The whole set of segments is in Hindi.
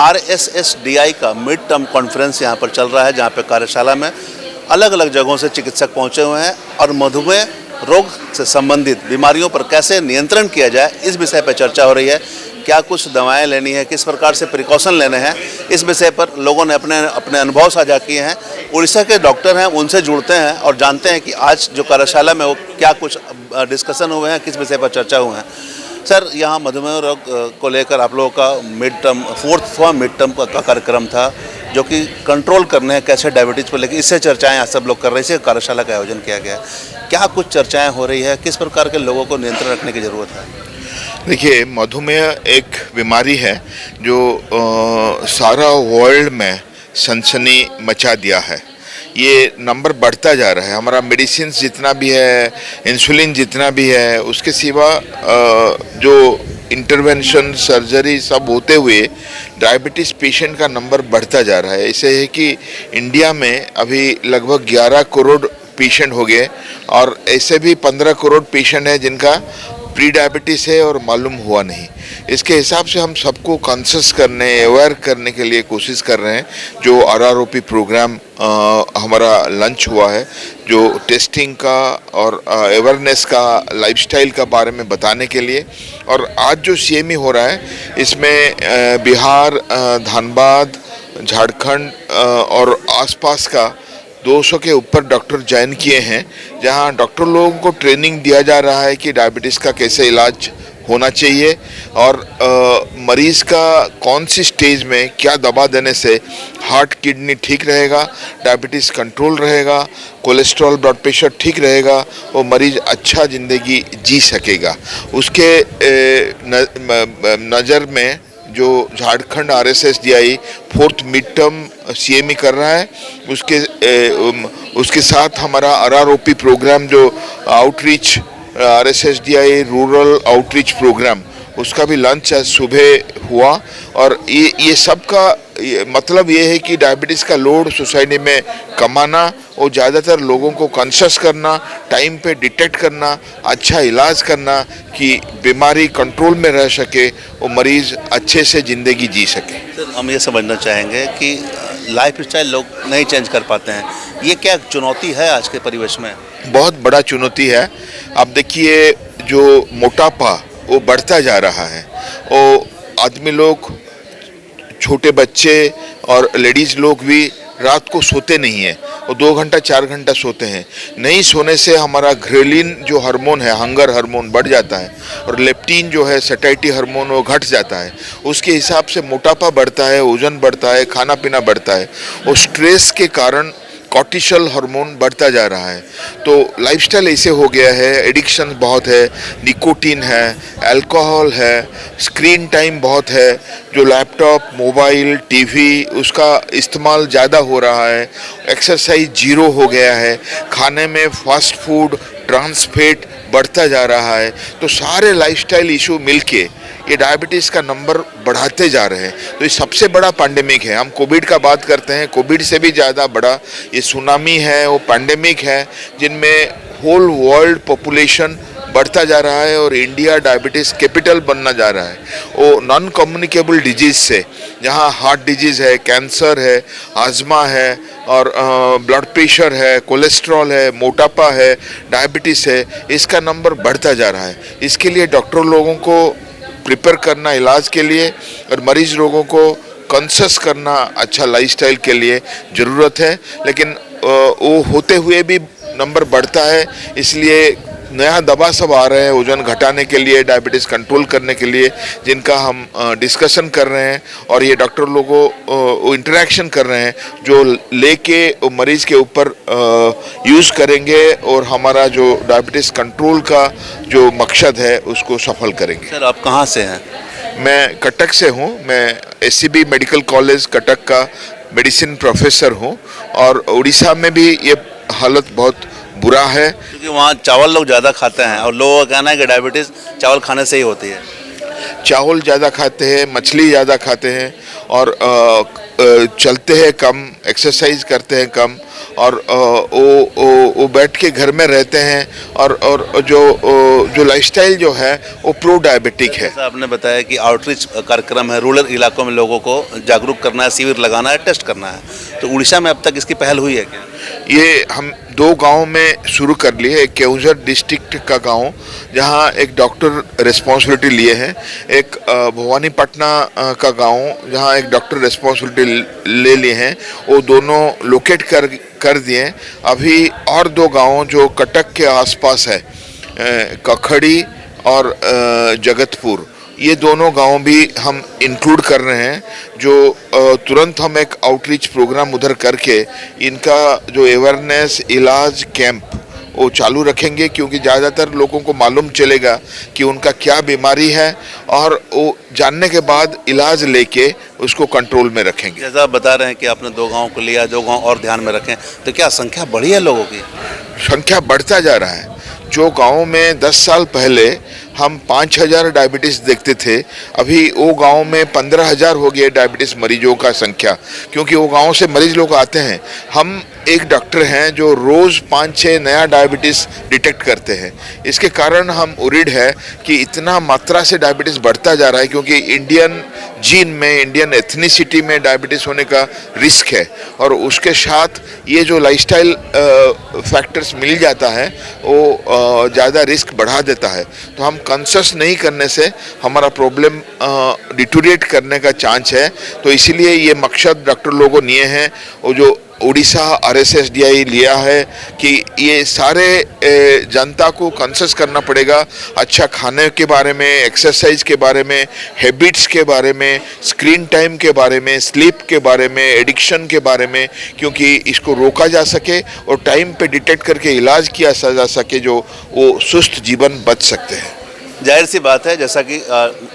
RSSDI का मिड टर्म कॉन्फ्रेंस यहाँ पर चल रहा है, जहाँ पे कार्यशाला में अलग अलग जगहों से चिकित्सक पहुँचे हुए हैं और मधुमेह रोग से संबंधित बीमारियों पर कैसे नियंत्रण किया जाए इस विषय पर चर्चा हो रही है। क्या कुछ दवाएं लेनी है, किस प्रकार से प्रिकॉशन लेने हैं, इस विषय पर लोगों ने अपने अपने अनुभव साझा किए हैं। उड़ीसा के डॉक्टर हैं, उनसे जुड़ते हैं और जानते हैं कि आज जो कार्यशाला में वो क्या कुछ डिस्कशन हुए हैं, किस विषय पर चर्चा हुए हैं। सर, यहाँ मधुमेह रोग को लेकर आप लोगों का मिड टर्म 4वां मिड टर्म का कार्यक्रम था, जो कि कंट्रोल करने हैं कैसे डायबिटीज़ पर, लेकिन इससे चर्चाएं आज सब लोग कर रहे हैं। इसे कार्यशाला का आयोजन किया गया है। क्या कुछ चर्चाएं हो रही है, किस प्रकार के लोगों को नियंत्रण रखने की ज़रूरत है? देखिए, मधुमेह एक बीमारी है जो सारा वर्ल्ड में सनसनी मचा दिया है। ये नंबर बढ़ता जा रहा है। हमारा मेडिसिन जितना भी है, इंसुलिन जितना भी है, उसके सिवा जो इंटरवेंशन, सर्जरी सब होते हुए डायबिटीज़ पेशेंट का नंबर बढ़ता जा रहा है। ऐसे है कि इंडिया में अभी लगभग 11 करोड़ पेशेंट हो गए और ऐसे भी 15 करोड़ पेशेंट हैं जिनका प्री डायबिटीज़ है और मालूम हुआ नहीं। इसके हिसाब से हम सबको कॉन्शियस करने, अवेयर करने के लिए कोशिश कर रहे हैं। जो RROP प्रोग्राम हमारा लंच हुआ है, जो टेस्टिंग का और अवेयरनेस का, लाइफस्टाइल का बारे में बताने के लिए, और आज जो CME हो रहा है इसमें बिहार, धनबाद, झारखंड और आसपास का 200 के ऊपर डॉक्टर ज्वाइन किए हैं, जहां डॉक्टर लोगों को ट्रेनिंग दिया जा रहा है कि डायबिटीज़ का कैसे इलाज होना चाहिए और मरीज़ का कौन सी स्टेज में क्या दवा देने से हार्ट, किडनी ठीक रहेगा, डायबिटीज़ कंट्रोल रहेगा, कोलेस्ट्रॉल, ब्लड प्रेशर ठीक रहेगा, वो मरीज़ अच्छा ज़िंदगी जी सकेगा। उसके नज़र में जो Jharkhand RSSDI 4th mid term CME कर रहा है, उसके साथ हमारा RROP प्रोग्राम जो outreach RSSDI rural outreach program, उसका भी लंच आज सुबह हुआ। और ये सब का मतलब ये है कि डायबिटीज़ का लोड सोसाइटी में कमाना और ज़्यादातर लोगों को कॉन्शियस करना, टाइम पे डिटेक्ट करना, अच्छा इलाज करना कि बीमारी कंट्रोल में रह सके और मरीज़ अच्छे से ज़िंदगी जी सके। सर, हम ये समझना चाहेंगे कि लाइफ स्टाइल लोग नहीं चेंज कर पाते हैं, ये क्या चुनौती है आज के परिवेश में? बहुत बड़ा चुनौती है। आप देखिए, जो मोटापा वो बढ़ता जा रहा है, वो आदमी लोग, छोटे बच्चे और लेडीज़ लोग भी रात को सोते नहीं हैं, वो 2 घंटा 4 घंटा सोते हैं। नहीं सोने से हमारा ग्रेलिन जो हार्मोन है, हंगर हार्मोन बढ़ जाता है और लेप्टिन जो है, सैटिस्फैक्टरी हार्मोन, वो घट जाता है। उसके हिसाब से मोटापा बढ़ता है, वजन बढ़ता है, खाना पीना बढ़ता है। और स्ट्रेस के कारण कॉर्टिसोल हार्मोन बढ़ता जा रहा है। तो लाइफस्टाइल ऐसे हो गया है, एडिक्शन बहुत है, निकोटीन है, अल्कोहल है, स्क्रीन टाइम बहुत है, जो लैपटॉप, मोबाइल, टीवी, उसका इस्तेमाल ज़्यादा हो रहा है, एक्सरसाइज जीरो हो गया है, खाने में फास्ट फूड, ट्रांस फैट बढ़ता जा रहा है। तो सारे लाइफस्टाइल इशू मिलके ये डायबिटीज़ का नंबर बढ़ाते जा रहे हैं। तो ये सबसे बड़ा पैंडेमिक है। हम कोविड का बात करते हैं, कोविड से भी ज़्यादा बड़ा ये सुनामी है, वो पैंडेमिक है, जिनमें होल वर्ल्ड पॉपुलेशन बढ़ता जा रहा है और इंडिया डायबिटीज़ कैपिटल बनना जा रहा है। वो नॉन कम्युनिकेबल डिजीज़ से, जहाँ हार्ट डिजीज़ है, कैंसर है, आजमा है और ब्लड प्रेशर है, कोलेस्ट्रॉल है, मोटापा है, डायबिटीज़ है, इसका नंबर बढ़ता जा रहा है। इसके लिए डॉक्टर लोगों को प्रिपेयर करना इलाज के लिए और मरीज लोगों को कॉन्शियस करना अच्छा लाइफस्टाइल के लिए ज़रूरत है। लेकिन वो होते हुए भी नंबर बढ़ता है, इसलिए नया दवा सब आ रहे हैं वजन घटाने के लिए, डायबिटीज़ कंट्रोल करने के लिए, जिनका हम डिस्कशन कर रहे हैं और ये डॉक्टर लोगों को इंटरेक्शन कर रहे हैं, जो लेके मरीज़ के ऊपर यूज़ करेंगे और हमारा जो डायबिटीज़ कंट्रोल का जो मकसद है उसको सफल करेंगे। सर, आप कहाँ से हैं? मैं कटक से हूँ। मैं SCB मेडिकल कॉलेज कटक का मेडिसिन प्रोफेसर हूँ और उड़ीसा में भी ये हालत बहुत बुरा है, क्योंकि वहाँ चावल लोग ज़्यादा खाते हैं और लोगों का कहना है कि डायबिटीज़ चावल खाने से ही होती है। चावल ज़्यादा खाते हैं, मछली ज़्यादा खाते हैं और चलते हैं कम, एक्सरसाइज करते हैं कम और वो वो बैठ के घर में रहते हैं और जो लाइफस्टाइल जो है वो प्रो डायबिटिक है। जैसा आपने बताया कि आउटरीच कार्यक्रम है, रूरल इलाकों में लोगों को जागरूक करना है, शिविर लगाना है, टेस्ट करना है, तो उड़ीसा में अब तक इसकी पहल हुई है क्या? ये हम 2 गांव में शुरू कर लिए। एक केउंझर डिस्ट्रिक्ट का गांव जहां एक डॉक्टर रिस्पॉन्सिबिलिटी लिए हैं, एक भवानीपटना का गांव जहां एक डॉक्टर रिस्पॉन्सिबिलिटी ले लिए हैं, वो दोनों लोकेट कर दिए। अभी और 2 गांव जो कटक के आसपास है, कखड़ी और जगतपुर, ये दोनों गांव भी हम इंक्लूड कर रहे हैं, जो तुरंत हम एक आउटरीच प्रोग्राम उधर करके इनका जो अवेयरनेस इलाज कैंप वो चालू रखेंगे, क्योंकि ज़्यादातर लोगों को मालूम चलेगा कि उनका क्या बीमारी है और वो जानने के बाद इलाज लेके उसको कंट्रोल में रखेंगे। जैसा आप बता रहे हैं कि आपने 2 गाँव को लिया, 2 गाँव और ध्यान में रखें, तो क्या संख्या बढ़ी है लोगों की? संख्या बढ़ता जा रहा है। जो गांव में 10 साल पहले हम 5000 डायबिटीज़ देखते थे, अभी वो गांव में 15000 हो गया डायबिटीज़ मरीजों का संख्या, क्योंकि वो गांव से मरीज लोग आते हैं। हम एक डॉक्टर हैं जो रोज़ 5-6 नया डायबिटीज़ डिटेक्ट करते हैं। इसके कारण हम उरीड है कि इतना मात्रा से डायबिटीज़ बढ़ता जा रहा है, क्योंकि इंडियन जीन में, इंडियन एथनिसिटी में डायबिटीज़ होने का रिस्क है, और उसके साथ ये जो लाइफस्टाइल फैक्टर्स मिल जाता है वो ज़्यादा रिस्क बढ़ा देता है। तो हम कंसस नहीं करने से हमारा प्रॉब्लम डिटोरिएट करने का चांस है। तो इसीलिए ये मकसद डॉक्टर लोगों लिए हैं, वो जो उड़ीसा RSSDI लिया है कि ये सारे जनता को कंसस करना पड़ेगा, अच्छा खाने के बारे में, एक्सरसाइज के बारे में, हैबिट्स के बारे में, स्क्रीन टाइम के बारे में, स्लीप के बारे में, एडिक्शन के बारे में, क्योंकि इसको रोका जा सके और टाइम पे डिटेक्ट करके इलाज किया जा सके, जो वो सुस्त जीवन बच सकते हैं। जाहिर सी बात है, जैसा कि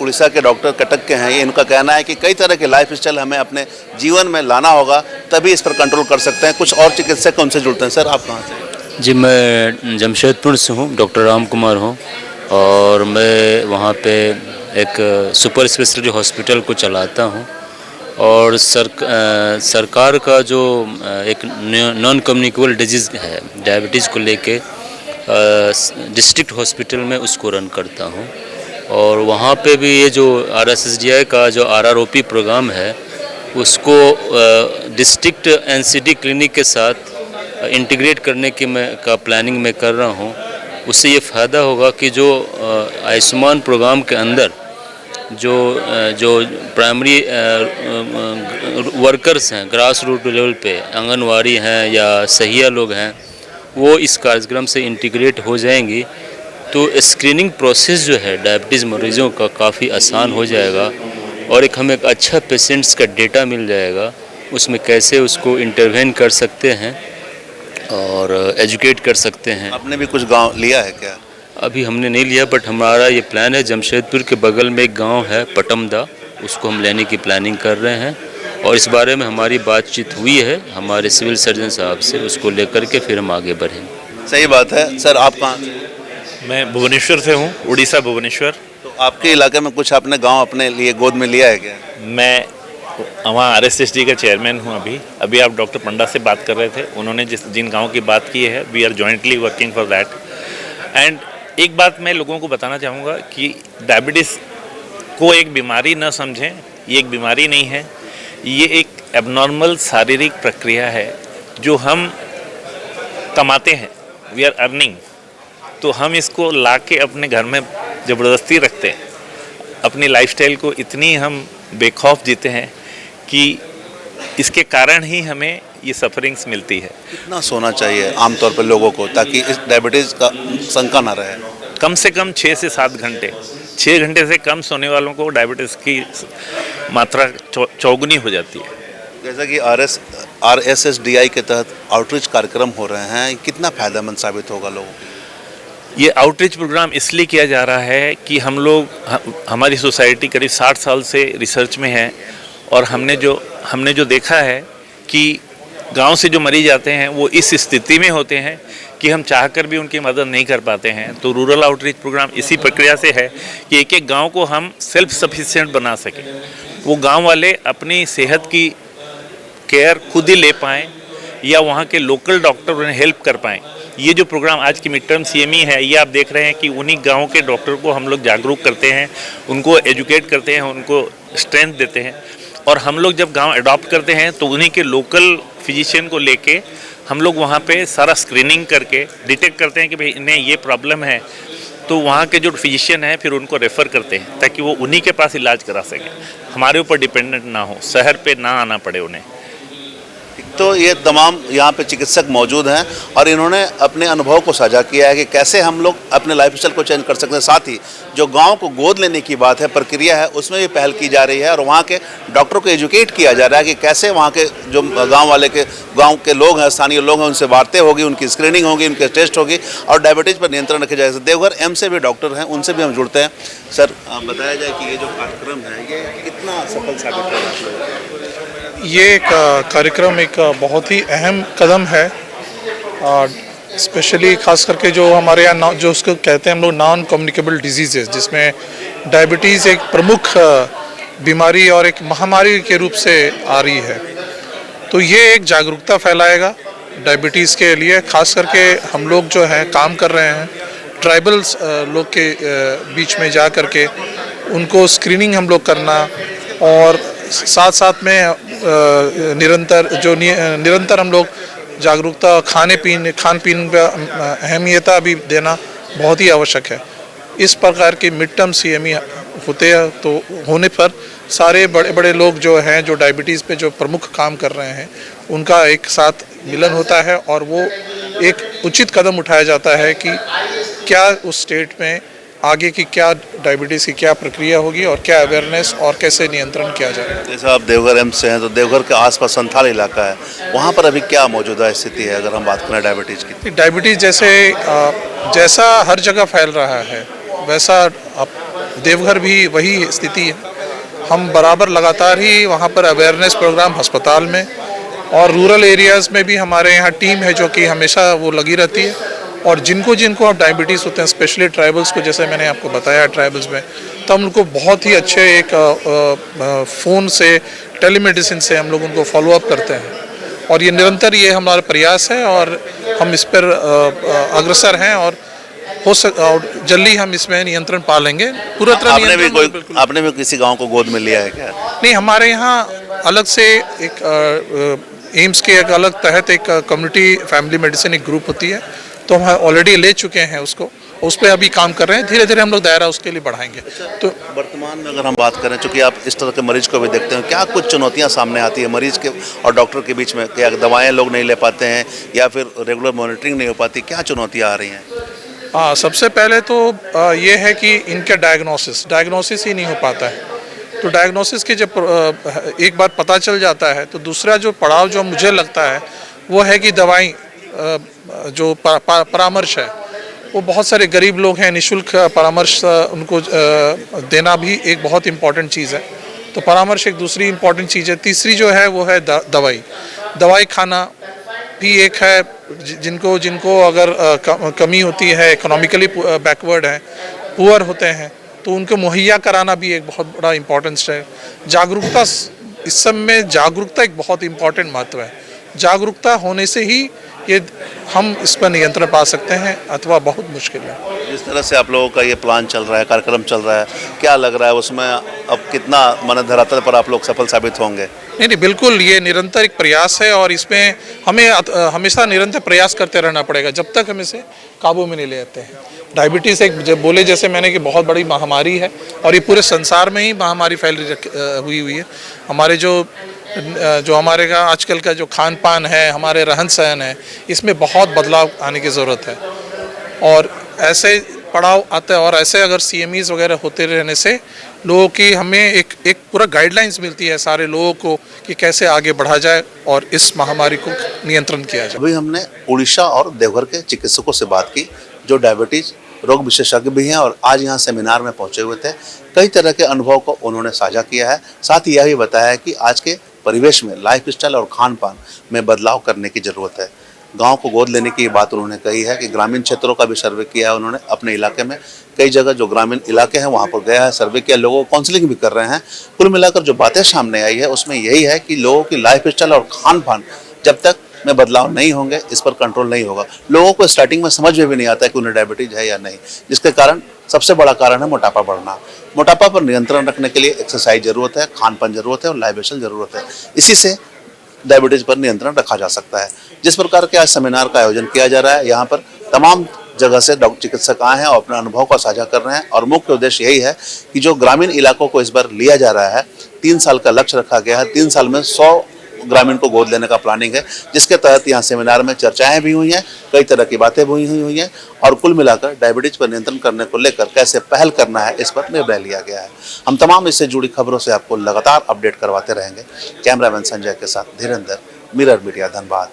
उड़ीसा के डॉक्टर कटक के हैं, ये इनका कहना है कि कई तरह के लाइफ स्टाइल हमें अपने जीवन में लाना होगा, तभी इस पर कंट्रोल कर सकते हैं। कुछ और चिकित्सक उनसे जुड़ते हैं। सर, आप कहाँ से? जी, मैं जमशेदपुर से हूँ, डॉक्टर राम कुमार हूँ, और मैं वहाँ पे एक सुपर स्पेशलिटी हॉस्पिटल को चलाता हूँ। और सरकार का जो एक नॉन कम्युनिकेबल डिजीज़ है डायबिटीज़ को लेके, डिस्ट्रिक्ट हॉस्पिटल में उसको रन करता हूँ। और वहाँ पे भी ये जो RSSDI का जो RROP प्रोग्राम है, उसको डिस्ट्रिक्ट NCD क्लिनिक के साथ इंटीग्रेट करने की का प्लानिंग मैं कर रहा हूँ। उससे ये फ़ायदा होगा कि जो आयुष्मान प्रोग्राम के अंदर जो प्राइमरी वर्कर्स हैं, ग्रास रूट लेवल पे आंगनवाड़ी हैं या सहिया लोग हैं, वो इस कार्यक्रम से इंटीग्रेट हो जाएंगी, तो स्क्रीनिंग प्रोसेस जो है डायबिटीज़ मरीजों का काफ़ी आसान हो जाएगा, और एक हमें एक अच्छा पेशेंट्स का डेटा मिल जाएगा, उसमें कैसे उसको इंटरवेन कर सकते हैं और एजुकेट कर सकते हैं। आपने भी कुछ गांव लिया है क्या? अभी हमने नहीं लिया, बट हमारा ये प्लान है। जमशेदपुर के बगल में एक गाँव है पटमदा, उसको हम लेने की प्लानिंग कर रहे हैं, और इस बारे में हमारी बातचीत हुई है हमारे सिविल सर्जन साहब से, उसको लेकर के फिर हम आगे बढ़ेंगे। सही बात है। सर, आप कहाँ से? मैं भुवनेश्वर से हूँ, उड़ीसा भुवनेश्वर। तो आपके इलाके में कुछ आपने गांव अपने लिए गोद में लिया है क्या? मैं वहाँ RSSD का चेयरमैन हूँ। अभी आप डॉक्टर पंडा से बात कर रहे थे, उन्होंने जिन गाँव की बात की है, we are jointly working for that. And एक बात मैं लोगों को बताना चाहूँगा कि डायबिटीज़ को एक बीमारी न समझें, ये एक बीमारी नहीं है, ये एक एबनॉर्मल शारीरिक प्रक्रिया है जो हम कमाते हैं, वी आर अर्निंग। तो हम इसको लाके अपने घर में ज़बरदस्ती रखते हैं, अपनी लाइफस्टाइल को इतनी हम बेखौफ जीते हैं कि इसके कारण ही हमें ये सफरिंग्स मिलती है। कितना सोना चाहिए आमतौर पर लोगों को, ताकि इस डायबिटीज़ का शंका ना रहे? कम से कम 6 से 7 घंटे। 6 घंटे से कम सोने वालों को डायबिटीज़ की मात्रा चौगुनी हो जाती है। जैसा कि RSSDI के तहत आउटरीच कार्यक्रम हो रहे हैं, कितना फ़ायदेमंद साबित होगा लोगों को? ये आउटरीच प्रोग्राम इसलिए किया जा रहा है कि हमारी सोसाइटी करीब 60 साल से रिसर्च में है, और हमने जो देखा है कि गांव से जो मरीज आते हैं वो इस स्थिति में होते हैं कि हम चाहकर भी उनकी मदद नहीं कर पाते हैं। तो रूरल आउटरीच प्रोग्राम इसी प्रक्रिया से है कि एक एक गांव को हम सेल्फ सफिशिएंट बना सकें, वो गांव वाले अपनी सेहत की केयर खुद ही ले पाएँ या वहाँ के लोकल डॉक्टर उन्हें हेल्प कर पाएँ। ये जो प्रोग्राम आज की मिड टर्म CME है, ये आप देख रहे हैं कि उन्हीं गाँव के डॉक्टर को हम लोग जागरूक करते हैं, उनको एजुकेट करते हैं, उनको स्ट्रेंथ देते हैं। और हम लोग जब गांव अडॉप्ट करते हैं तो उन्हीं के लोकल फिजिशियन को लेके हम लोग वहाँ पे सारा स्क्रीनिंग करके डिटेक्ट करते हैं कि भाई इन्हें ये प्रॉब्लम है, तो वहाँ के जो फिजिशियन हैं फिर उनको रेफ़र करते हैं ताकि वो उन्हीं के पास इलाज करा सकें, हमारे ऊपर डिपेंडेंट ना हो, शहर पे ना आना पड़े उन्हें। तो ये तमाम यहाँ पे चिकित्सक मौजूद हैं और इन्होंने अपने अनुभव को साझा किया है कि कैसे हम लोग अपने लाइफस्टाइल को चेंज कर सकते हैं। साथ ही जो गांव को गोद लेने की बात है, प्रक्रिया है, उसमें भी पहल की जा रही है और वहाँ के डॉक्टरों को एजुकेट किया जा रहा है कि कैसे वहाँ के जो गाँव के लोग हैं, स्थानीय लोग हैं, उनसे बातें होगी, उनकी स्क्रीनिंग होगी, उनके टेस्ट होगी और डायबिटीज़ पर नियंत्रण रखा जाएगा। देवघर एम्स से भी डॉक्टर हैं, उनसे भी हम जुड़ते हैं। सर, बताया जाए कि ये जो कार्यक्रम है ये कितना सफल साबित हो रहा है? ये एक कार्यक्रम एक बहुत ही अहम कदम है, और स्पेशली खास करके जो हमारे यहाँ जो उसको कहते हैं हम लोग नॉन कम्युनिकेबल डिजीज़ेस, जिसमें डायबिटीज़ एक प्रमुख बीमारी और एक महामारी के रूप से आ रही है। तो ये एक जागरूकता फैलाएगा डायबिटीज़ के लिए। खास करके हम लोग जो है काम कर रहे हैं ट्राइबल्स लोग के बीच में जा कर के उनको स्क्रीनिंग हम लोग करना, और साथ साथ में निरंतर हम लोग जागरूकता खान पीन पर अहमियत भी देना बहुत ही आवश्यक है। इस प्रकार की मिड टर्म CME होते हैं तो होने पर सारे बड़े बड़े लोग जो हैं जो डायबिटीज़ पे जो प्रमुख काम कर रहे हैं उनका एक साथ मिलन होता है और वो एक उचित कदम उठाया जाता है कि क्या उस स्टेट में आगे की क्या डायबिटीज़ की क्या प्रक्रिया होगी और क्या अवेयरनेस और कैसे नियंत्रण किया जाए। जैसे आप देवघर एम्स से हैं तो देवघर के आसपास संथाल इलाका है, वहाँ पर अभी क्या मौजूदा स्थिति है अगर हम बात करें डायबिटीज़ की? डायबिटीज़ जैसा हर जगह फैल रहा है वैसा अब देवघर भी वही स्थिति है। हम बराबर लगातार ही वहाँ पर अवेयरनेस प्रोग्राम अस्पताल में और रूरल एरियाज़ में भी हमारे यहाँ टीम है जो कि हमेशा वो लगी रहती है, और जिनको अब डायबिटीज़ होते हैं स्पेशली ट्राइबल्स को, जैसे मैंने आपको बताया ट्राइबल्स में, तो हम उनको बहुत ही अच्छे एक फ़ोन से टेलीमेडिसिन से हम लोग उनको फॉलोअप करते हैं और ये निरंतर ये हमारा प्रयास है और हम इस पर अग्रसर हैं और जल्दी हम इसमें नियंत्रण पा लेंगे। पूरा तरह आपने भी किसी गांव को गोद में लिया है क्या? नहीं, हमारे यहाँ अलग से एक एम्स के एक अलग तहत एक कम्युनिटी फैमिली मेडिसिन एक ग्रुप होती है, तो हम ऑलरेडी ले चुके हैं उसको, उस पर अभी काम कर रहे हैं। धीरे धीरे हम लोग दायरा उसके लिए बढ़ाएंगे। तो वर्तमान में अगर हम बात करें, चूँकि आप इस तरह के मरीज को भी देखते हैं, क्या कुछ चुनौतियां सामने आती है मरीज के और डॉक्टर के बीच में? क्या दवाएं लोग नहीं ले पाते हैं या फिर रेगुलर मॉनिटरिंग नहीं हो पाती? क्या चुनौतियाँ आ रही हैं? हाँ, सबसे पहले तो ये है कि इनका डायग्नोसिस ही नहीं हो पाता है। तो डायग्नोसिस के जब एक बार पता चल जाता है तो दूसरा जो पड़ाव जो मुझे लगता है वो है कि दवाई जो परामर्श है, वो बहुत सारे गरीब लोग हैं, निःशुल्क परामर्श उनको देना भी एक बहुत इम्पॉर्टेंट चीज़ है। तो परामर्श एक दूसरी इम्पॉर्टेंट चीज़ है। तीसरी जो है वो है दवाई खाना भी एक है। जिनको अगर कमी होती है, इकोनॉमिकली बैकवर्ड है, पुअर होते हैं, तो उनको मुहैया कराना भी एक बहुत बड़ा इम्पोर्टेंस है। जागरूकता, इस सब में जागरूकता एक बहुत इम्पोर्टेंट महत्व है। जागरूकता होने से ही ये हम इस पर नियंत्रण पा सकते हैं, अथवा बहुत मुश्किल है। जिस तरह से आप लोगों का ये प्लान चल रहा है, कार्यक्रम चल रहा है, क्या लग रहा है उसमें अब कितना मन धरातल पर आप लोग सफल साबित होंगे? नहीं, बिल्कुल, ये निरंतर एक प्रयास है और इसमें हमें हमेशा निरंतर प्रयास करते रहना पड़ेगा जब तक हम इसे काबू में नहीं ले आते हैं। डायबिटीज़ एक बोले जैसे मैंने कि बहुत बड़ी महामारी है और ये पूरे संसार में ही महामारी फैल हुई है। हमारे जो हमारे का आजकल का जो खान पान है, हमारे रहन सहन है, इसमें बहुत बदलाव आने की ज़रूरत है। और ऐसे पड़ाव आते हैं और ऐसे अगर CMEs वगैरह होते रहने से लोगों की हमें एक पूरा गाइडलाइंस मिलती है सारे लोगों को कि कैसे आगे बढ़ा जाए और इस महामारी को नियंत्रण किया जाए। अभी हमने उड़ीसा और देवघर के चिकित्सकों से बात की जो डायबिटीज़ रोग विशेषज्ञ भी हैं और आज यहाँ सेमिनार में पहुँचे हुए थे। कई तरह के अनुभव को उन्होंने साझा किया है। साथ ही यह भी बताया कि आज के परिवेश में लाइफस्टाइल और खान पान में बदलाव करने की ज़रूरत है। गांव को गोद लेने की बात उन्होंने कही है कि ग्रामीण क्षेत्रों का भी सर्वे किया है उन्होंने अपने इलाके में। कई जगह जो ग्रामीण इलाके हैं वहाँ पर गया है, सर्वे किया, लोगों को काउंसलिंग भी कर रहे हैं। कुल मिलाकर जो बातें सामने आई है उसमें यही है कि लोगों की लाइफस्टाइल और खान पान जब तक में बदलाव नहीं होंगे, इस पर कंट्रोल नहीं होगा। लोगों को स्टार्टिंग में समझ में भी नहीं आता है कि उन्हें डायबिटीज है या नहीं, जिसके कारण सबसे बड़ा कारण है मोटापा बढ़ना। मोटापा पर नियंत्रण रखने के लिए एक्सरसाइज जरूरत है, खान पान जरूरत है और लाइफस्टाइल जरूरत है। इसी से डायबिटीज पर नियंत्रण रखा जा सकता है। जिस प्रकार के आज सेमिनार का आयोजन किया जा रहा है, यहाँ पर तमाम जगह से डॉक्टर चिकित्सक आए हैं और अपने अनुभव का साझा कर रहे हैं। और मुख्य उद्देश्य यही है कि जो ग्रामीण इलाकों को इस बार लिया जा रहा है, 3 साल का लक्ष्य रखा गया है, 3 साल में 100 ग्रामीण को गोद लेने का प्लानिंग है, जिसके तहत यहाँ सेमिनार में चर्चाएं भी हुई हैं, कई तरह की बातें भी हुई हैं और कुल मिलाकर डायबिटीज पर नियंत्रण करने को लेकर कैसे पहल करना है, इस पर निर्णय लिया गया है। हम तमाम इससे जुड़ी खबरों से आपको लगातार अपडेट करवाते रहेंगे। कैमरामैन संजय के साथ धीरेन्द्र, मिरर मीडिया, धनबाद।